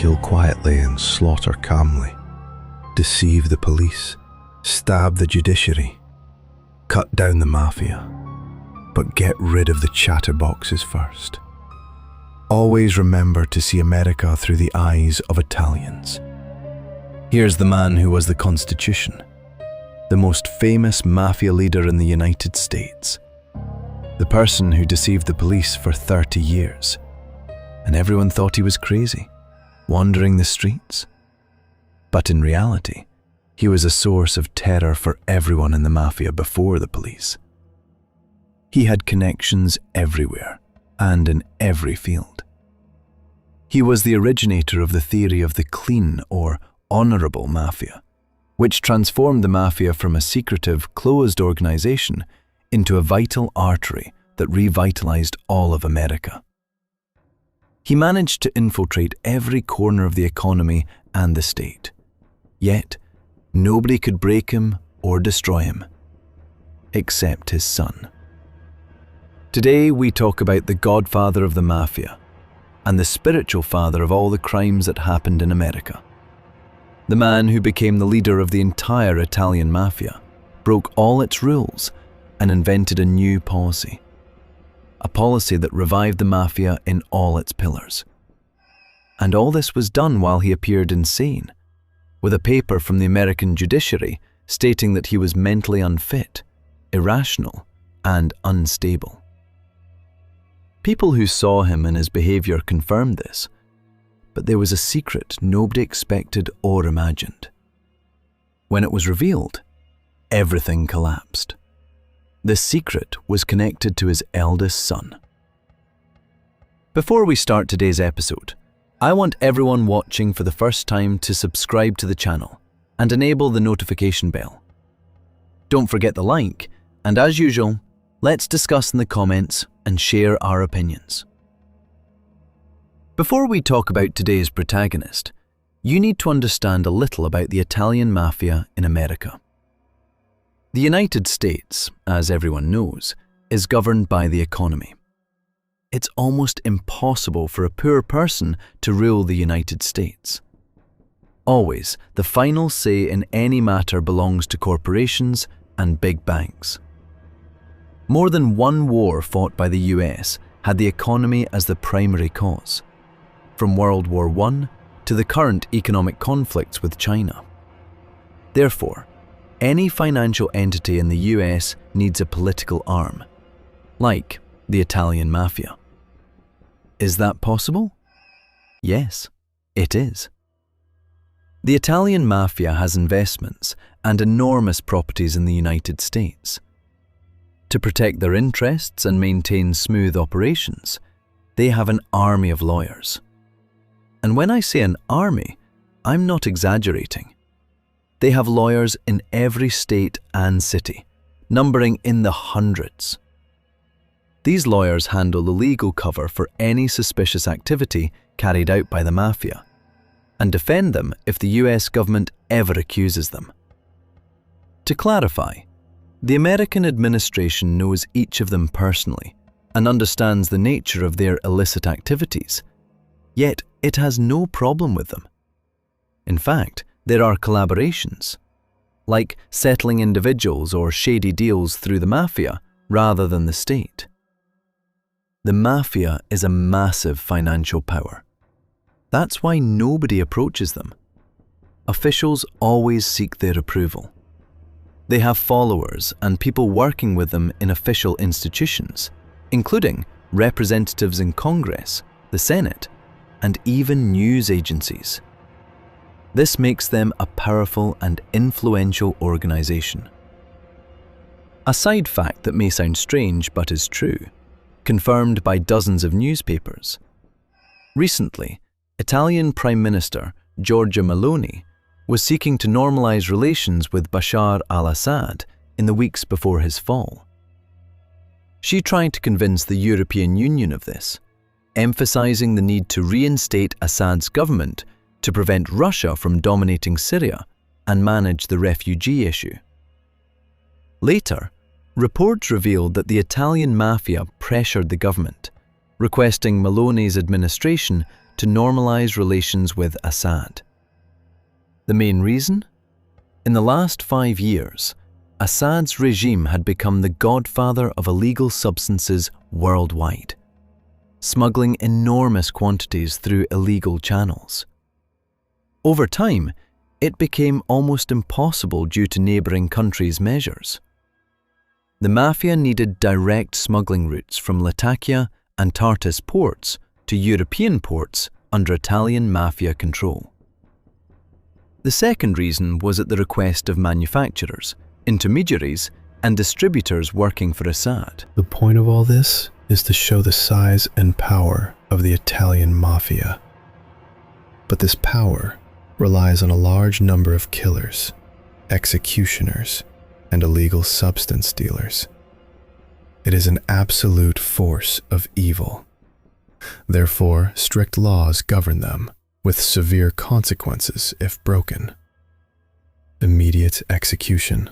kill quietly and slaughter calmly, deceive the police, stab the judiciary, cut down the mafia, but get rid of the chatterboxes first. Always remember to see America through the eyes of Italians. Here's the man who was the Constitution, the most famous mafia leader in the United States, the person who deceived the police for 30 years, and everyone thought he was crazy, wandering the streets. But in reality, he was a source of terror for everyone in the mafia before the police. He had connections everywhere and in every field. He was the originator of the theory of the clean or honorable mafia, which transformed the mafia from a secretive, closed organization into a vital artery that revitalized all of America. He managed to infiltrate every corner of the economy and the state, yet nobody could break him or destroy him, except his son. Today we talk about the godfather of the mafia and the spiritual father of all the crimes that happened in America. The man who became the leader of the entire Italian mafia, broke all its rules, and invented a new policy. A policy that revived the mafia in all its pillars. And all this was done while he appeared insane, with a paper from the American judiciary stating that he was mentally unfit, irrational, and unstable. People who saw him and his behavior confirmed this, but there was a secret nobody expected or imagined. When it was revealed, everything collapsed. The secret was connected to his eldest son. Before we start today's episode, I want everyone watching for the first time to subscribe to the channel and enable the notification bell. Don't forget the like, and as usual, let's discuss in the comments and share our opinions. Before we talk about today's protagonist, you need to understand a little about the Italian mafia in America. The United States, as everyone knows, is governed by the economy. It's almost impossible for a poor person to rule the United States. Always, the final say in any matter belongs to corporations and big banks. More than one war fought by the US had the economy as the primary cause, from World War I to the current economic conflicts with China. Therefore, any financial entity in the US needs a political arm, like the Italian mafia. Is that possible? Yes, it is. The Italian mafia has investments and enormous properties in the United States. To protect their interests and maintain smooth operations, they have an army of lawyers. And when I say an army, I'm not exaggerating. They have lawyers in every state and city, numbering in the hundreds. These lawyers handle the legal cover for any suspicious activity carried out by the mafia, and defend them if the US government ever accuses them. To clarify, the American administration knows each of them personally and understands the nature of their illicit activities, yet it has no problem with them. In fact, there are collaborations, like settling individuals or shady deals through the mafia rather than the state. The mafia is a massive financial power. That's why nobody approaches them. Officials always seek their approval. They have followers and people working with them in official institutions, including representatives in Congress, the Senate, and even news agencies. This makes them a powerful and influential organization. A side fact that may sound strange but is true, confirmed by dozens of newspapers. Recently, Italian Prime Minister Giorgia Meloni was seeking to normalize relations with Bashar al-Assad in the weeks before his fall. She tried to convince the European Union of this, emphasizing the need to reinstate Assad's government to prevent Russia from dominating Syria and manage the refugee issue. Later, reports revealed that the Italian mafia pressured the government, requesting Meloni's administration to normalize relations with Assad. The main reason? In the last 5 years, Assad's regime had become the godfather of illegal substances worldwide, smuggling enormous quantities through illegal channels. Over time, it became almost impossible due to neighboring countries' measures. The Mafia needed direct smuggling routes from Latakia and Tartus ports to European ports under Italian Mafia control. The second reason was at the request of manufacturers, intermediaries, and distributors working for Assad. The point of all this is to show the size and power of the Italian Mafia. But this power relies on a large number of killers, executioners, and illegal substance dealers. It is an absolute force of evil. Therefore, strict laws govern them, with severe consequences if broken. Immediate execution,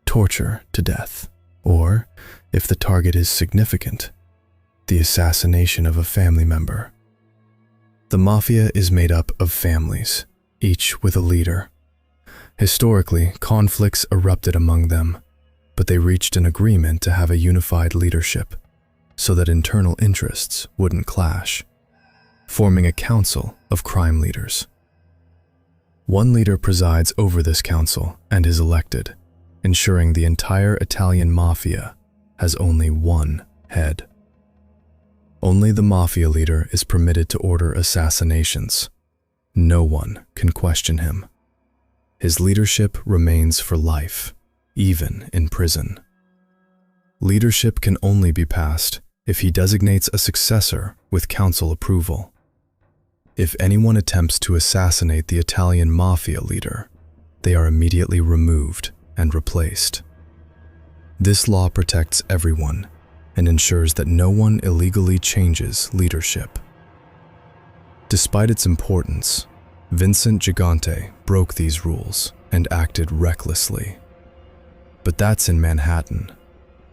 torture to death, or, if the target is significant, the assassination of a family member. The Mafia is made up of families, each with a leader. Historically, conflicts erupted among them, but they reached an agreement to have a unified leadership so that internal interests wouldn't clash, forming a council of crime leaders. One leader presides over this council and is elected, ensuring the entire Italian Mafia has only one head. Only the Mafia leader is permitted to order assassinations. No one can question him. His leadership remains for life, even in prison. Leadership can only be passed if he designates a successor with council approval. If anyone attempts to assassinate the Italian Mafia leader, they are immediately removed and replaced. This law protects everyone and ensures that no one illegally changes leadership. Despite its importance, Vincent Gigante broke these rules and acted recklessly. But that's in Manhattan,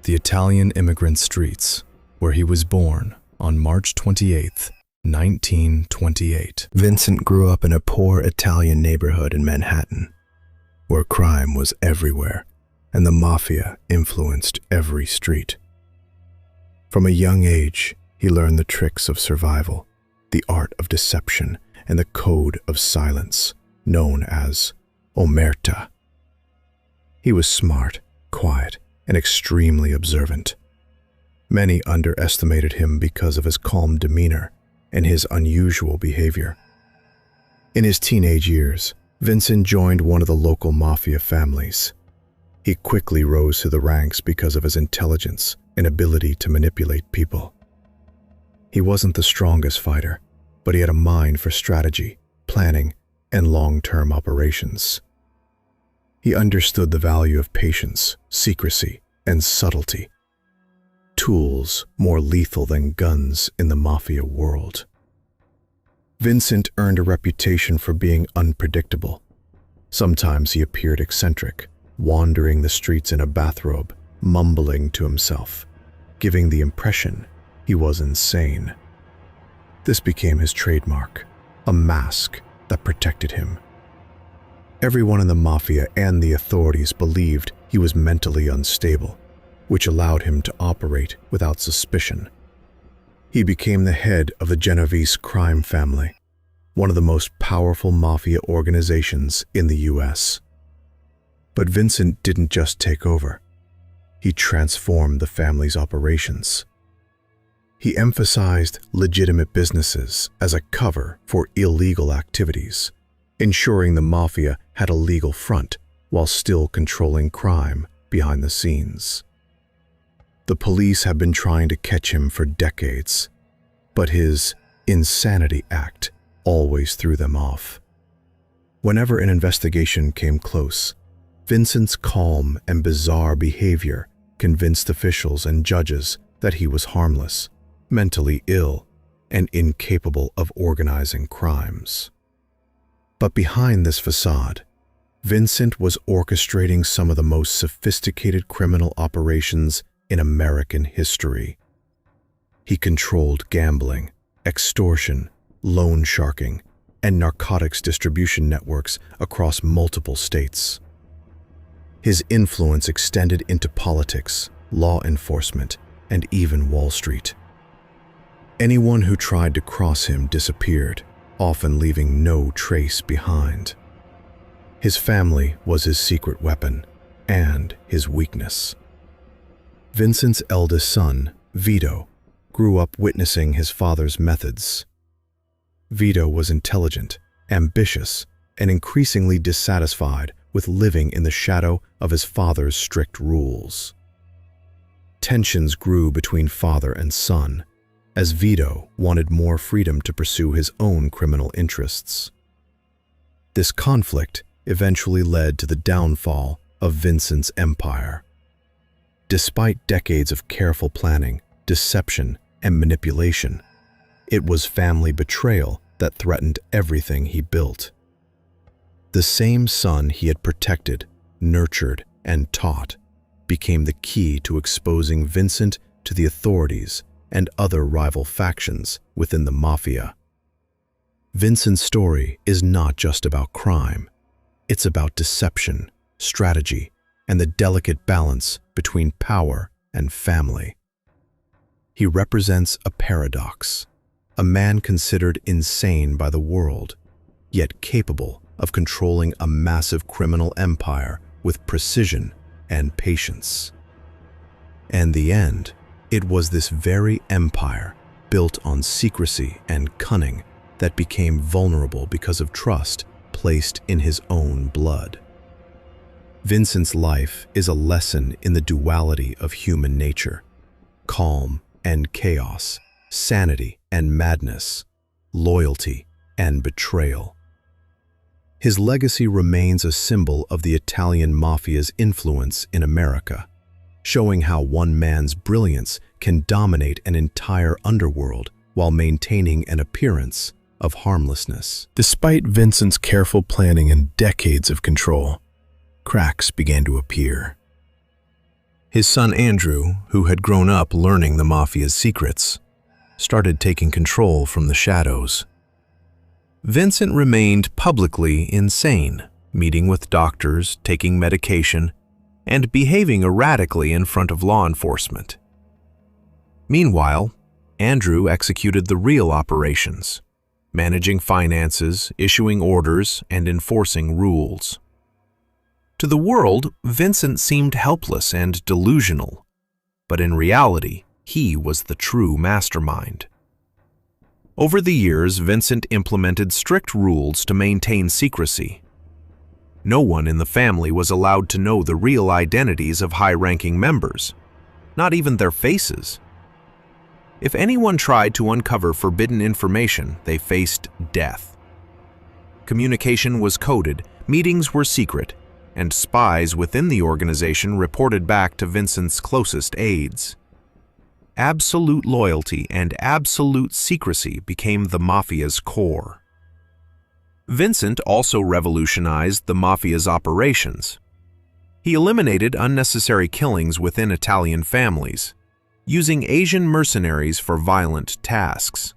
the Italian immigrant streets, where he was born on March 28th, 1928. Vincent grew up in a poor Italian neighborhood in Manhattan, where crime was everywhere and the Mafia influenced every street. From a young age, he learned the tricks of survival, the art of deception, and the code of silence, known as omerta. He was smart, quiet, and extremely observant. Many underestimated him because of his calm demeanor and his unusual behavior. In his teenage years, Vincent joined one of the local Mafia families. He quickly rose through the ranks because of his intelligence and ability to manipulate people. He wasn't the strongest fighter, but he had a mind for strategy, planning, and long-term operations. He understood the value of patience, secrecy, and subtlety, tools more lethal than guns in the Mafia world. Vincent earned a reputation for being unpredictable. Sometimes he appeared eccentric, wandering the streets in a bathrobe, mumbling to himself, giving the impression he was insane. This became his trademark, a mask that protected him. Everyone in the Mafia and the authorities believed he was mentally unstable, which allowed him to operate without suspicion. He became the head of the Genovese crime family, one of the most powerful Mafia organizations in the US. But Vincent didn't just take over. He transformed the family's operations. He emphasized legitimate businesses as a cover for illegal activities, ensuring the Mafia had a legal front while still controlling crime behind the scenes. The police have been trying to catch him for decades, but his insanity act always threw them off. Whenever an investigation came close, Vincent's calm and bizarre behavior convinced officials and judges that he was harmless, mentally ill, and incapable of organizing crimes. But behind this facade, Vincent was orchestrating some of the most sophisticated criminal operations in American history. He controlled gambling, extortion, loan sharking, and narcotics distribution networks across multiple states. His influence extended into politics, law enforcement, and even Wall Street. Anyone who tried to cross him disappeared, often leaving no trace behind. His family was his secret weapon and his weakness. Vincent's eldest son, Vito, grew up witnessing his father's methods. Vito was intelligent, ambitious, and increasingly dissatisfied with living in the shadow of his father's strict rules. Tensions grew between father and son, as Vito wanted more freedom to pursue his own criminal interests. This conflict eventually led to the downfall of Vincent's empire. Despite decades of careful planning, deception, and manipulation, it was family betrayal that threatened everything he built. The same son he had protected, nurtured, and taught became the key to exposing Vincent to the authorities and other rival factions within the Mafia. Vincent's story is not just about crime. It's about deception, strategy, and the delicate balance between power and family. He represents a paradox, a man considered insane by the world, yet capable of controlling a massive criminal empire with precision and patience. And the end, it was this very empire, built on secrecy and cunning, that became vulnerable because of trust placed in his own blood. Vincent's life is a lesson in the duality of human nature: calm and chaos, sanity and madness, loyalty and betrayal. His legacy remains a symbol of the Italian Mafia's influence in America, showing how one man's brilliance can dominate an entire underworld while maintaining an appearance of harmlessness. Despite Vincent's careful planning and decades of control, cracks began to appear. His son Andrew, who had grown up learning the Mafia's secrets, started taking control from the shadows. Vincent remained publicly insane, meeting with doctors, taking medication, and behaving erratically in front of law enforcement. Meanwhile, Andrew executed the real operations, managing finances, issuing orders, and enforcing rules. To the world, Vincent seemed helpless and delusional, but in reality, he was the true mastermind. Over the years, Vincent implemented strict rules to maintain secrecy. No one in the family was allowed to know the real identities of high-ranking members, not even their faces. If anyone tried to uncover forbidden information, they faced death. Communication was coded, meetings were secret, and spies within the organization reported back to Vincent's closest aides. Absolute loyalty and absolute secrecy became the Mafia's core. Vincent also revolutionized the Mafia's operations. He eliminated unnecessary killings within Italian families, using Asian mercenaries for violent tasks.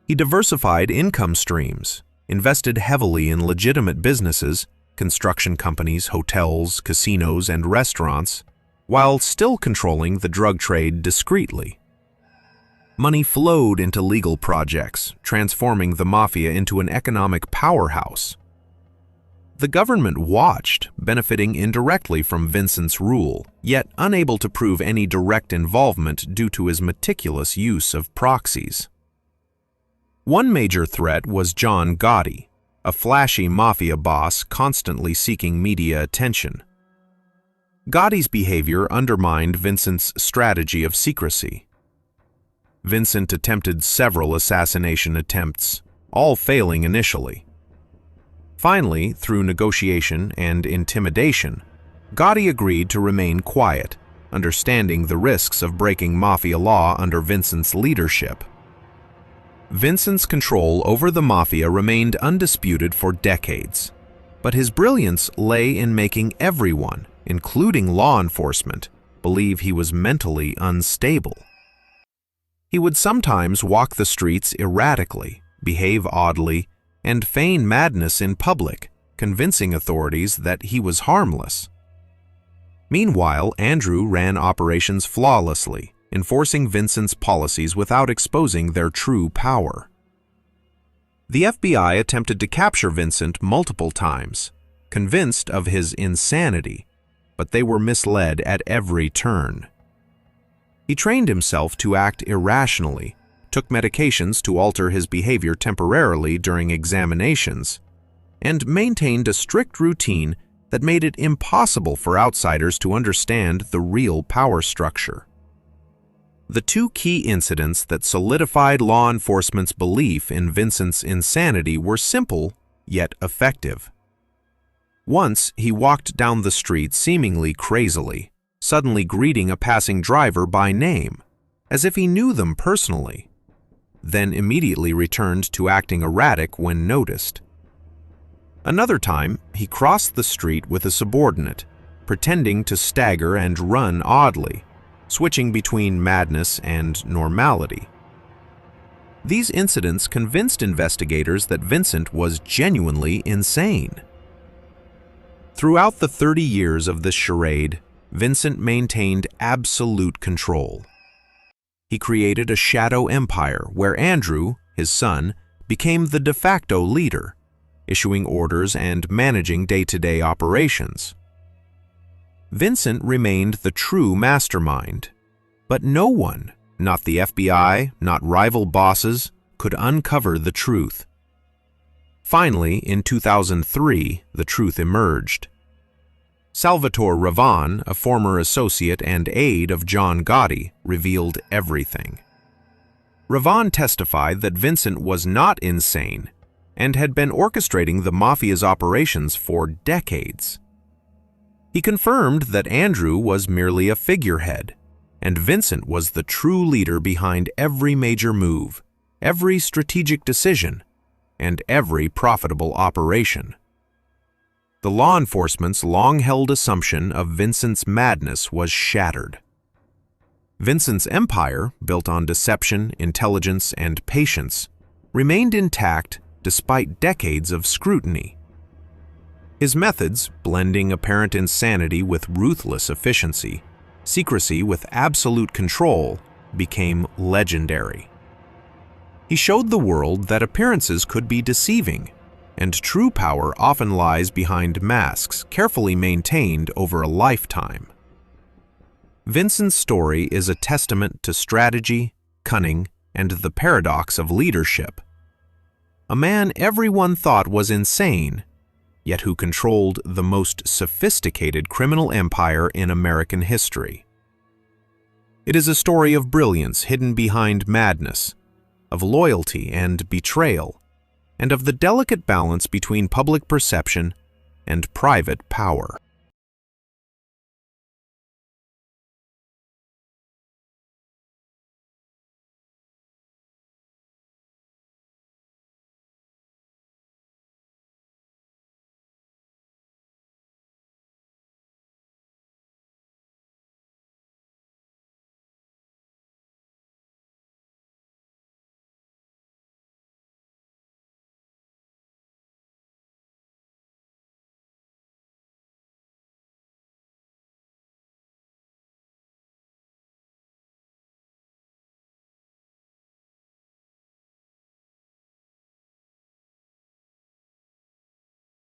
He diversified income streams, invested heavily in legitimate businesses, construction companies, hotels, casinos, and restaurants, while still controlling the drug trade discreetly. Money flowed into legal projects, transforming the Mafia into an economic powerhouse. The government watched, benefiting indirectly from Vincent's rule, yet unable to prove any direct involvement due to his meticulous use of proxies. One major threat was John Gotti, a flashy Mafia boss constantly seeking media attention. Gotti's behavior undermined Vincent's strategy of secrecy. Vincent attempted several assassination attempts, all failing initially. Finally, through negotiation and intimidation, Gotti agreed to remain quiet, understanding the risks of breaking Mafia law under Vincent's leadership. Vincent's control over the Mafia remained undisputed for decades, but his brilliance lay in making everyone, including law enforcement, believe he was mentally unstable. He would sometimes walk the streets erratically, behave oddly, and feign madness in public, convincing authorities that he was harmless. Meanwhile, Andrew ran operations flawlessly, enforcing Vincent's policies without exposing their true power. The FBI attempted to capture Vincent multiple times, convinced of his insanity, but they were misled at every turn. He trained himself to act irrationally, took medications to alter his behavior temporarily during examinations, and maintained a strict routine that made it impossible for outsiders to understand the real power structure. The two key incidents that solidified law enforcement's belief in Vincent's insanity were simple, yet effective. Once, he walked down the street seemingly crazily, suddenly greeting a passing driver by name, as if he knew them personally, then immediately returned to acting erratic when noticed. Another time, he crossed the street with a subordinate, pretending to stagger and run oddly, switching between madness and normality. These incidents convinced investigators that Vincent was genuinely insane. Throughout the 30 years of this charade, Vincent maintained absolute control. He created a shadow empire where Andrew, his son, became the de facto leader, issuing orders and managing day-to-day operations. Vincent remained the true mastermind, but no one, not the FBI, not rival bosses, could uncover the truth. Finally, in 2003, the truth emerged. Salvatore Ravan, a former associate and aide of John Gotti, revealed everything. Ravan testified that Vincent was not insane and had been orchestrating the Mafia's operations for decades. He confirmed that Andrew was merely a figurehead, and Vincent was the true leader behind every major move, every strategic decision, and every profitable operation. The law enforcement's long-held assumption of Vincent's madness was shattered. Vincent's empire, built on deception, intelligence, and patience, remained intact despite decades of scrutiny. His methods, blending apparent insanity with ruthless efficiency, secrecy with absolute control, became legendary. He showed the world that appearances could be deceiving, and true power often lies behind masks carefully maintained over a lifetime. Vincent's story is a testament to strategy, cunning, and the paradox of leadership. A man everyone thought was insane, yet who controlled the most sophisticated criminal empire in American history. It is a story of brilliance hidden behind madness, of loyalty and betrayal, and of the delicate balance between public perception and private power.